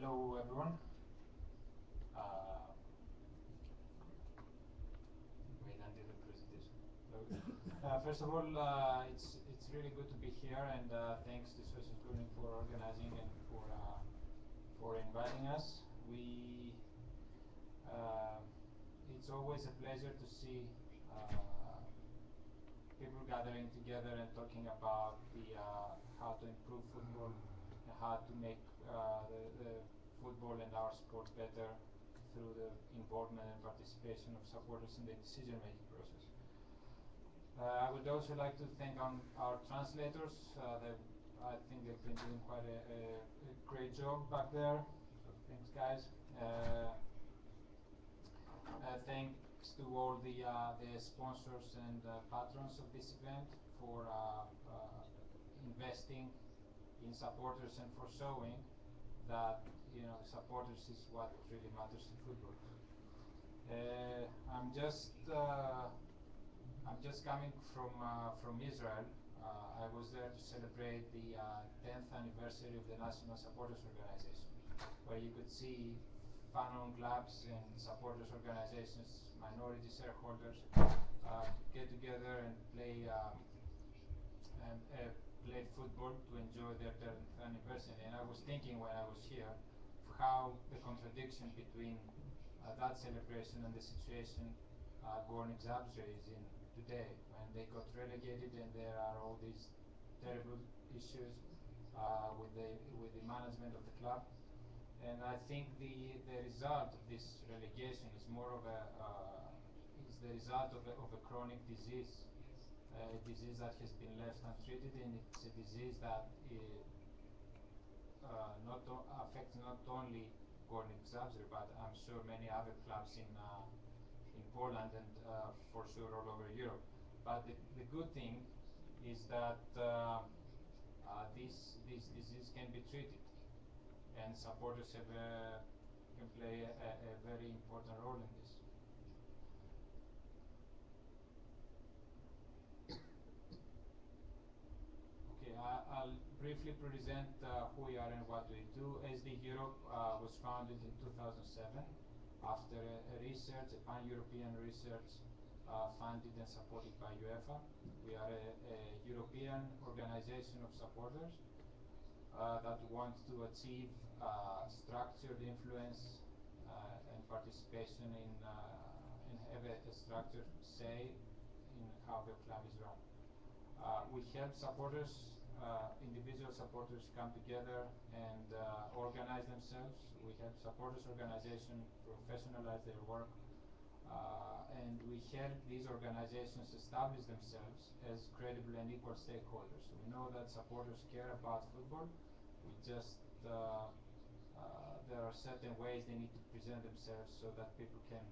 Hello everyone. Wait until the presentation. First of all, it's really good to be here, and thanks to Socios Górnik for organizing and for inviting us. It's always a pleasure to see people gathering together and talking about how to improve football and how to make the football and our sport better through the involvement and participation of supporters in the decision-making process. I would also like to thank our translators. I think they've been doing quite a great job back there. So thanks, guys. Thanks to all the sponsors and patrons of this event for investing in supporters and for showing that supporters is what really matters in football. I'm just coming from Israel. I was there to celebrate the 10th anniversary of the National Supporters Organization, where you could see fan-owned clubs and supporters organizations, minority shareholders, get together and play football to enjoy their 10th anniversary. And I was thinking when I was here how the contradiction between that celebration and the situation Górnik Zabrze is in today, when they got relegated and there are all these terrible issues with the management of the club. And I think the result of this relegation is more of is the result of a chronic disease. A disease that has been left untreated, and it's a disease that affects not only Górnik Zabrze, but I'm sure many other clubs in Poland and for sure all over Europe. But the good thing is that this disease can be treated, and supporters can play a very important role in this. I'll briefly present who we are and what we do. SD Europe was founded in 2007 after a research, a pan-European research funded and supported by UEFA. We are a European organization of supporters that wants to achieve structured influence and participation and have a structured say in how the club is run. We help supporters, individual supporters come together and organize themselves. We help supporters organizations professionalize their work, and we help these organizations establish themselves as credible and equal stakeholders. So we know that supporters care about football. We just there are certain ways they need to present themselves so that people can,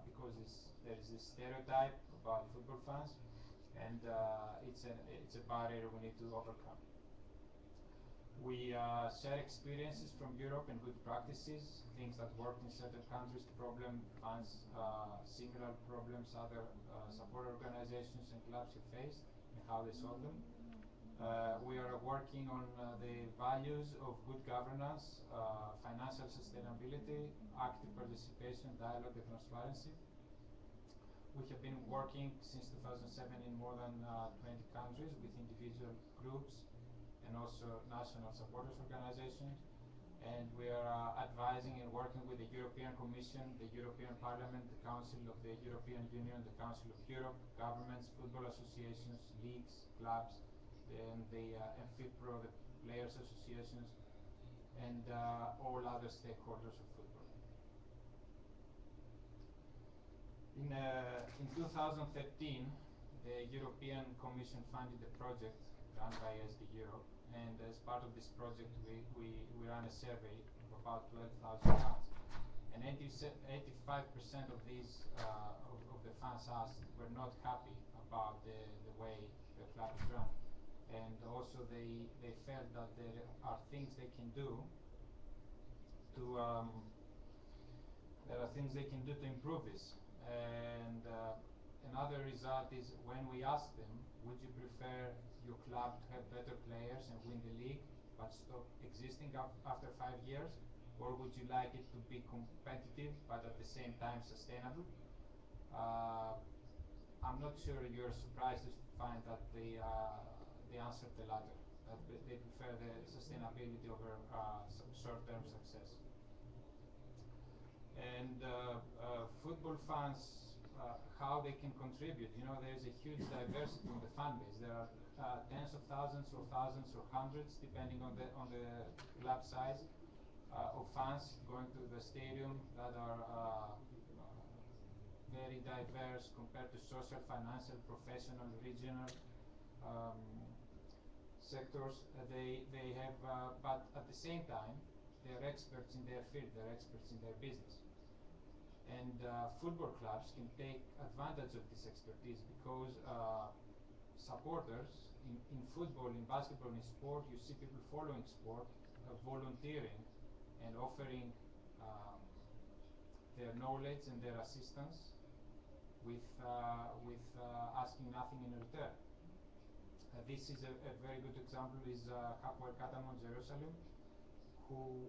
because there is this stereotype about football fans, and it's a barrier we need to overcome. We share experiences from Europe and good practices, things that worked in certain countries, similar problems other support organizations and clubs have faced, and how they solve them. We are working on the values of good governance, financial sustainability, active participation, dialogue, and transparency. We have been working since 2007 in more than 20 countries with individual groups and also national supporters organizations. And we are advising and working with the European Commission, the European Parliament, the Council of the European Union, the Council of Europe, governments, football associations, leagues, clubs, and the FIPRO, the players associations, and all other stakeholders of football. In 2013, the European Commission funded a project run by SD Europe, and as part of this project we ran a survey of about 12,000 fans, and 85% of these of the fans asked were not happy about the way the club is run, and also they felt that there are things they can do to improve this. And another result is when we ask them, would you prefer your club to have better players and win the league but stop existing after 5 years, or would you like it to be competitive but at the same time sustainable? I'm not sure you're surprised to find that they answered the latter, that they prefer the sustainability over short-term success. And football fans, how they can contribute. You know, there's a huge diversity in the fan base. There are tens of thousands or hundreds, depending on the club size, of fans going to the stadium that are very diverse compared to social, financial, professional, regional sectors. They have, but at the same time, they're experts in their field. They're experts in their business. And football clubs can take advantage of this expertise because supporters in football, in basketball, in sport, you see people following sport, volunteering and offering their knowledge and their assistance with asking nothing in return. This is a very good example is Hapoel Katamon Jerusalem, who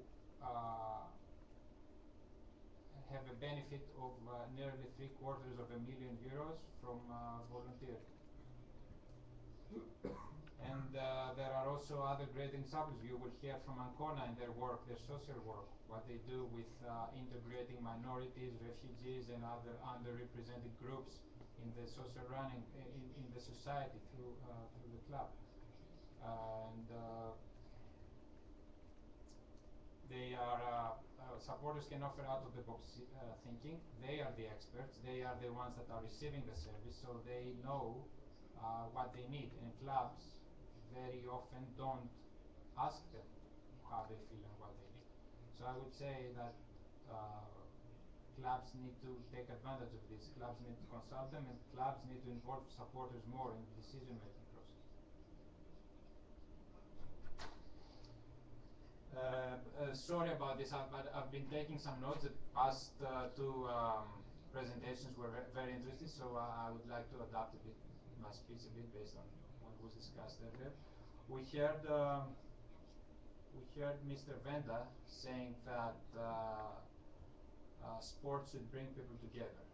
have a benefit of nearly €750,000 from volunteering. And there are also other great examples. You will hear from Ancona in their work, their social work, what they do with integrating minorities, refugees, and other underrepresented groups in the social running in the society through the club. And they are supporters can offer out of the box thinking. They are the experts. They are the ones that are receiving the service, so they know what they need. And clubs very often don't ask them how they feel and what they need. So I would say that clubs need to take advantage of this. Clubs need to consult them, and clubs need to involve supporters more in the decision-making process. Sorry about this, but I've been taking some notes. The past two presentations were very interesting, so I would like to adapt a bit my speech a bit based on what was discussed earlier. We heard Mr. Venda saying that sports should bring people together,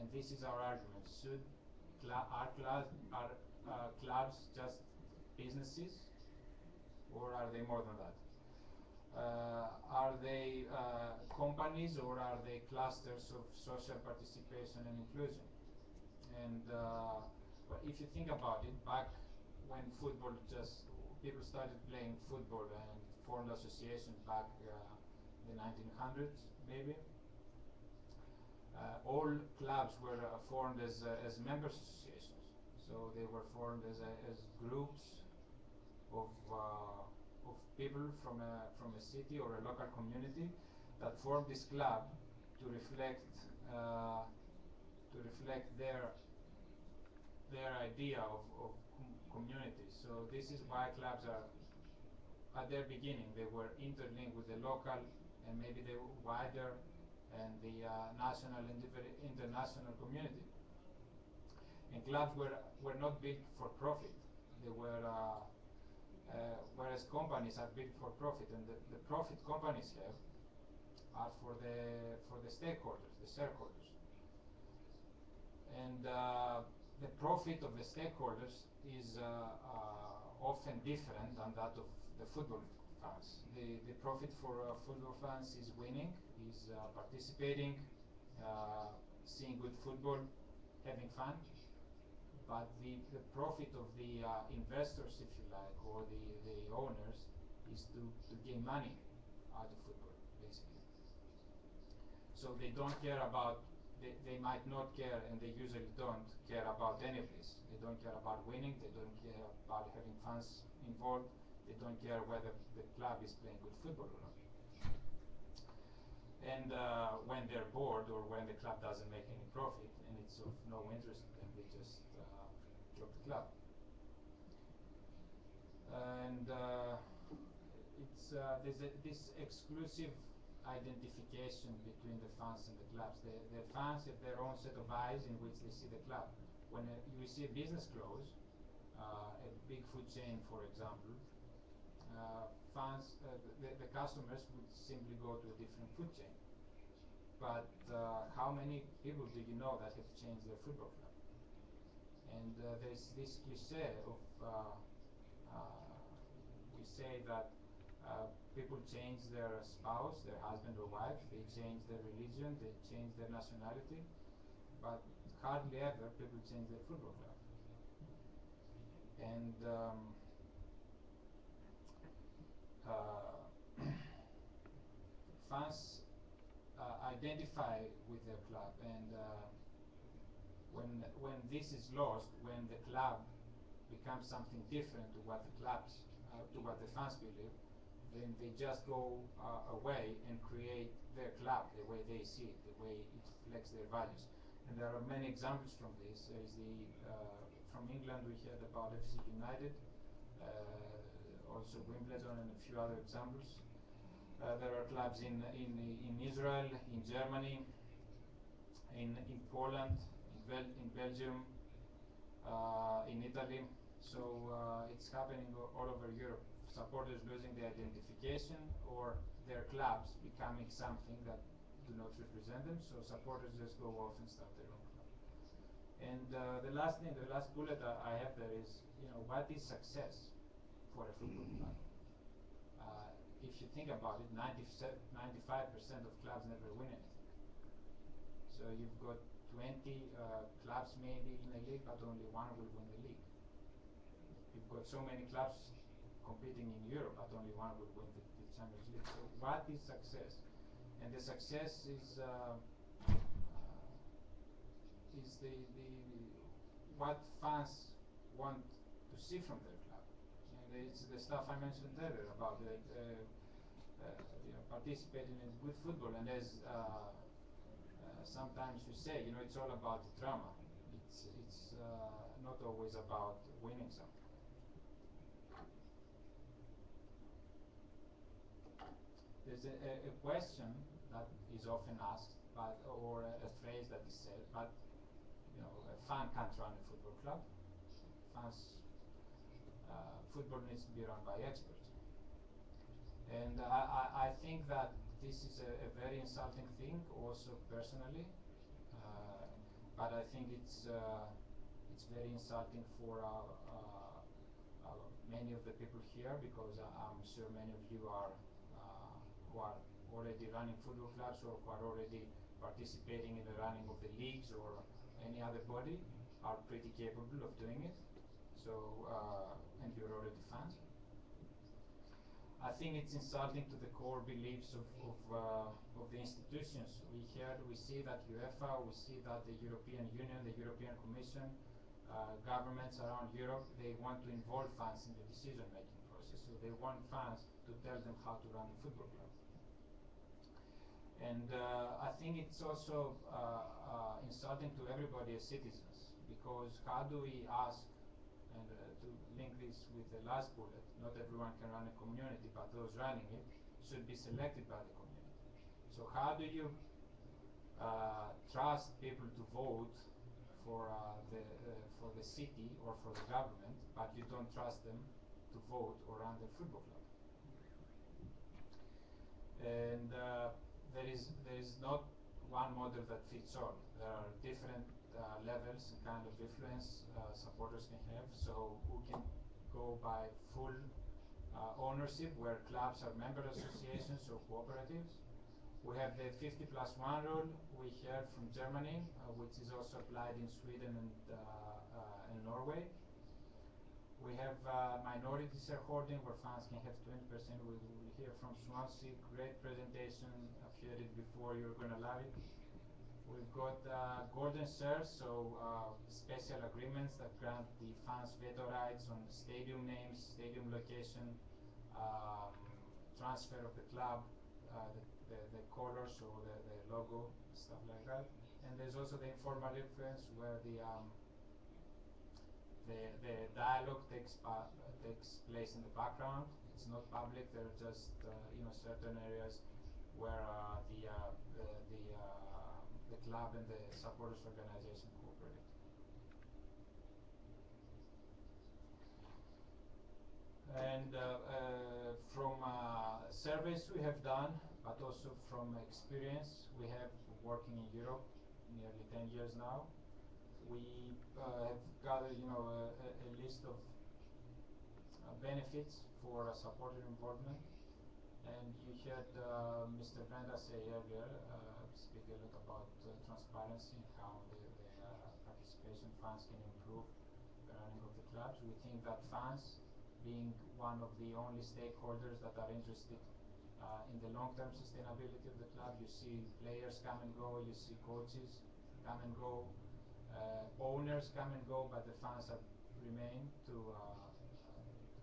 and this is our argument. Should clubs just businesses, or are they more than that? Are they companies, or are they clusters of social participation and inclusion? And if you think about it, back when football people started playing football and formed associations back in the 1900s, maybe, all clubs were formed as members associations. So they were formed as groups of people from a city or a local community that formed this club to reflect their idea of community. So this is why clubs are, at their beginning, they were interlinked with the local and maybe the wider and the national and international community. And clubs were not built for profit. They were, whereas companies are built for profit, and the profit companies have are for the stakeholders, the shareholders. And the profit of the stakeholders is often different than that of the football fans. The profit for football fans is winning, is participating, seeing good football, having fun. But the profit of the investors, if you like, or the owners, is to gain money out of football, basically. So they don't care about, they might not care, and they usually don't care about any of this. They don't care about winning, they don't care about having fans involved, they don't care whether the club is playing good football or not. And when they're bored, or when the club doesn't make any profit and it's of no interest to them, they just drop the club. And there's this exclusive identification between the fans and the clubs. The fans have their own set of eyes in which they see the club. When you see a business close, a big food chain, for example, fans, the customers would simply go to a different food chain. But how many people do you know that have changed their football club? And there's this cliche of we say that people change their spouse, their husband or wife, they change their religion, they change their nationality, but hardly ever people change their football club. And fans identify with their club, and when this is lost, when the club becomes something different to what the clubs, to what the fans believe, then they just go away and create their club the way they see it, the way it reflects their values. And there are many examples from this. There is from England we heard about FC United, also Wimbledon and a few other examples. There are clubs in Israel, in Germany, in Poland, in Belgium, in Italy. So it's happening all over Europe. Supporters losing their identification or their clubs becoming something that do not represent them. So supporters just go off and start their own club. And the last thing, the last bullet I have there is, what is success for a football club? If you think about it, 95% of clubs never win anything. So you've got 20 clubs maybe in a league, but only one will win the league. You've got so many clubs competing in Europe, but only one will win the Champions League. So what is success? And the success is the what fans want to see from their club. And it's the stuff I mentioned earlier about participating in good football. And as sometimes you say, it's all about the drama. It's not always about winning something. There's a question that is often asked, or a phrase that is said, but a fan can't run a football club. Football needs to be run by experts. And I think that this is a very insulting thing, also personally. But I think it's very insulting for many of the people here, because I'm sure many of you are who are already running football clubs or who are already participating in the running of the leagues or any other body are pretty capable of doing it. So, and you're already fans. I think it's insulting to the core beliefs of the institutions. We see that UEFA, we see that the European Union, the European Commission, governments around Europe, they want to involve fans in the decision-making process. So they want fans to tell them how to run a football club. And I think it's also insulting to everybody as citizens, because how do we ask, and to link this with the last bullet, not everyone can run a community, but those running it should be selected by the community. So how do you trust people to vote for the city or for the government, but you don't trust them to vote or run their football club? And there is not one model that fits all. There are different levels and kind of influence supporters can have. So we can go by full ownership, where clubs are member associations or cooperatives. We have the 50+1 rule we heard from Germany, which is also applied in Sweden and Norway. We have minority shareholding, where fans can have 20%. We will hear from Swansea. Great presentation. I've heard it before. You're going to love it. We've got golden shares, so special agreements that grant the fans veto rights on stadium names, stadium location, transfer of the club, the colors or the logo, stuff like that. And there's also the informal influence, where the dialogue takes place in the background. It's not public. There are just certain areas where the club and the supporters organization cooperate. And from surveys we have done, but also from experience we have working in Europe nearly 10 years now, we have gathered, a list of benefits for a supporter involvement. And you heard Mr. Brenda say earlier, speak a lot about transparency and how the participation funds can improve the running of the clubs. We think that fans, being one of the only stakeholders that are interested in the long-term sustainability of the club, you see players come and go, you see coaches come and go, owners come and go, but the fans remain to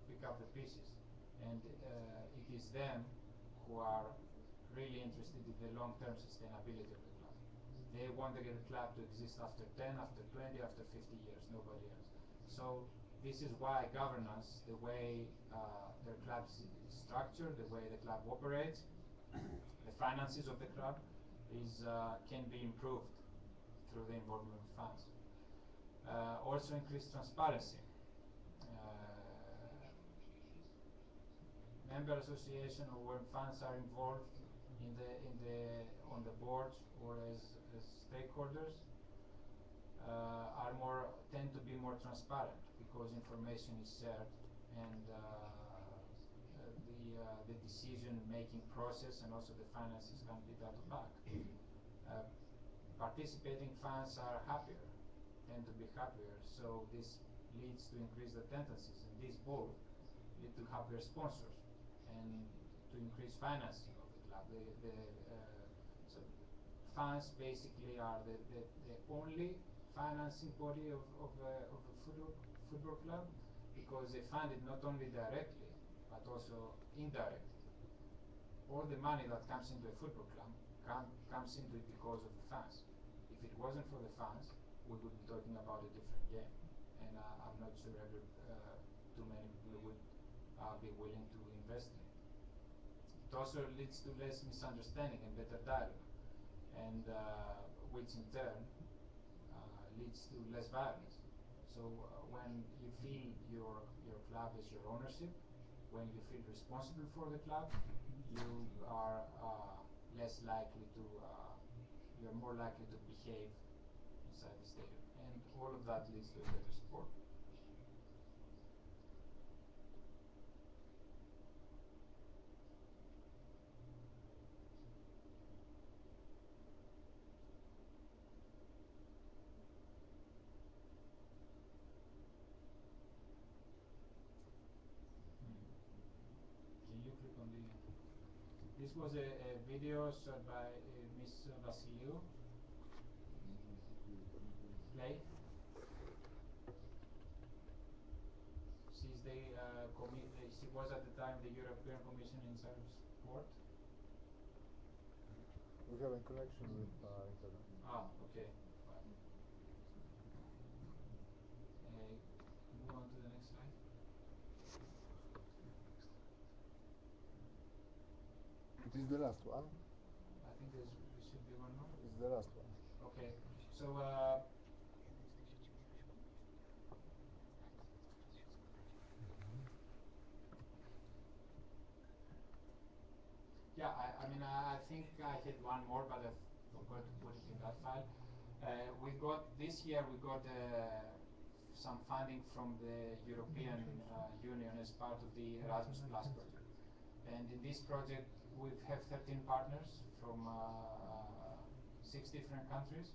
pick up the pieces. And it is them who are really interested in the long-term sustainability of the club. They want the club to exist after 10, after 20, after 50 years, nobody else. So this is why governance, the way the club is structured, the way the club operates, the finances of the club can be improved through the involvement of fans. Also increased transparency. Member association, or when fans are involved on the boards or as stakeholders, tend to be more transparent because information is shared, and the decision-making process and also the finances can be data back. Participating fans are happier, tend to be happier, so this leads to increased attendances, and these both lead to happier sponsors and to increase financing of the club. So fans basically are the only financing body of a football club, because they fund it not only directly but also indirectly. All the money that comes into a football club comes into it because of the fans. If it wasn't for the fans, we would be talking about a different game, and I'm not sure too many people would be willing to invest in it. It also leads to less misunderstanding and better dialogue, and which in turn leads to less violence. So when you feel your club is your ownership, when you feel responsible for the club, you are less likely to, you're more likely to behave inside the stadium, and all of that leads to a better sport. Can you click on the? This was a video shot by Miss Vasiliou. Play. She was at the time the European Commission in charge of sport. We have a connection with internet. Okay. Fine. Move on to the next slide. It is the last one. I think there should be one more. It's the last one. Okay. So yeah, I think I had one more, but I forgot to put it in that file. This year we got some funding from the European Union as part of the Erasmus Plus project. And in this project we have 13 partners from 6 different countries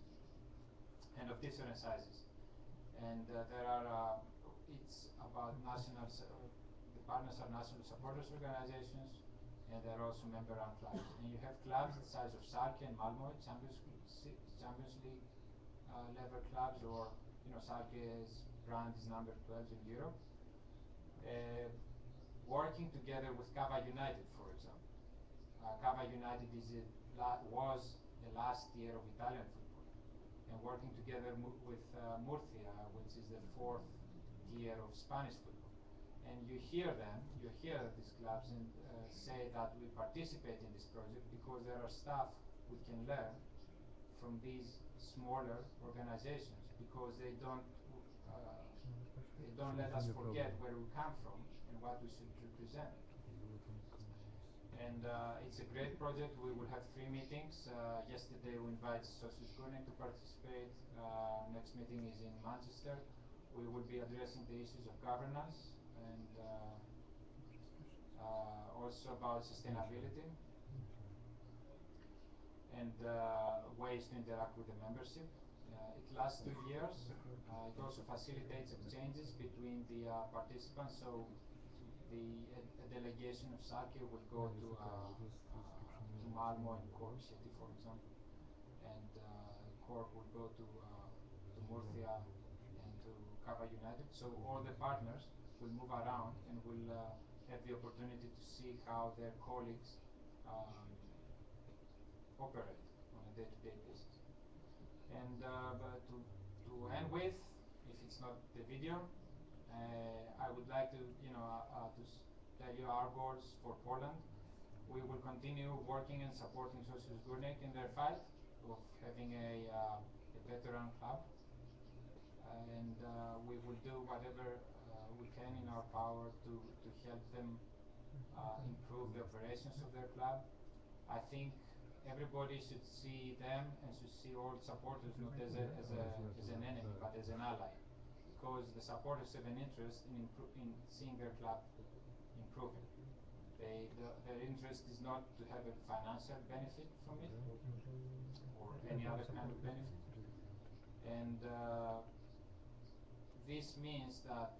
and of different sizes. And it's about the partners are national supporters organizations, and they're also member-run clubs. And you have clubs the size of Schalke and Malmö, Champions League level clubs, or Schalke's brand is number 12 in Europe. Working together with Cava United, for example. Cava United was the last tier of Italian football, and working together with Murcia, which is the 4th tier of Spanish football. And you hear these clubs and say that we participate in this project because there are stuff we can learn from these smaller organizations, because they don't don't let us forget where we come from and what we should represent. And it's a great project. We will have 3 meetings. Yesterday we invited Socios Górnik to participate. Next meeting is in Manchester. We will be addressing the issues of governance and also about sustainability and ways to interact with the membership. It lasts 2 years. It also facilitates exchanges between the participants. So a delegation of Sake will go to Malmo and Cork City, for example, and Cork will go to Murcia and to Cava United. So all the partners will move around and will have the opportunity to see how their colleagues operate on a day-to-day basis. And but to end with, if it's not the video, I would like to tell you our goals for Poland. We will continue working and supporting Socios Górnik in their fight of having a veteran club, and we will do whatever we can in our power to help them improve the operations of their club. I think everybody should see them and should see all supporters not as an enemy but as an ally, because the supporters have an interest in seeing their club improving. Their interest is not to have a financial benefit from it or any other kind of benefit, and this means that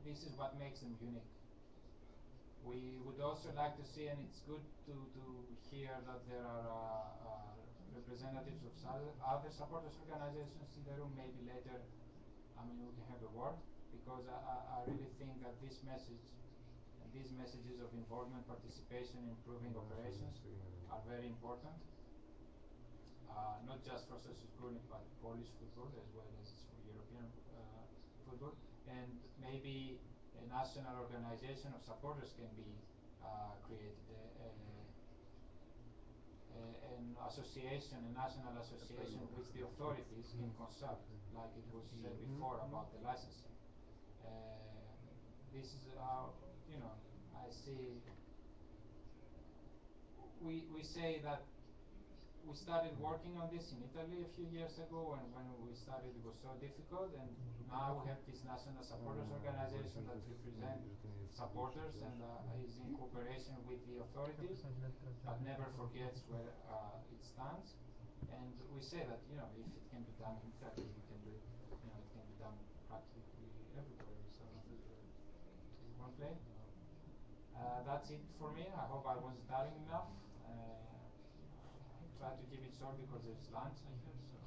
this is what makes them unique. We would also like to see, and it's good to hear that there are representatives of other supporters organizations in the room. Maybe later, we can have a word, because I really think that this message and these messages of involvement, participation, improving operations are very important, not just for Socios Górnik but Polish football as well as for European football. And maybe a national organization of supporters can be created, an association, a national association which the authorities can consult, like it was said before about the licensing. This is how, I see, we say that we started working on this in Italy a few years ago, and when we started it was so difficult, and now we have this national supporters organization that represents supporters and is in cooperation with the authorities, but never forgets where it stands. And we say that, if it can be done in Italy, we can do it, it can be done practically everywhere. So one play. That's it for me. I hope I was daring enough. Try to keep it short because there's lunch ahead. So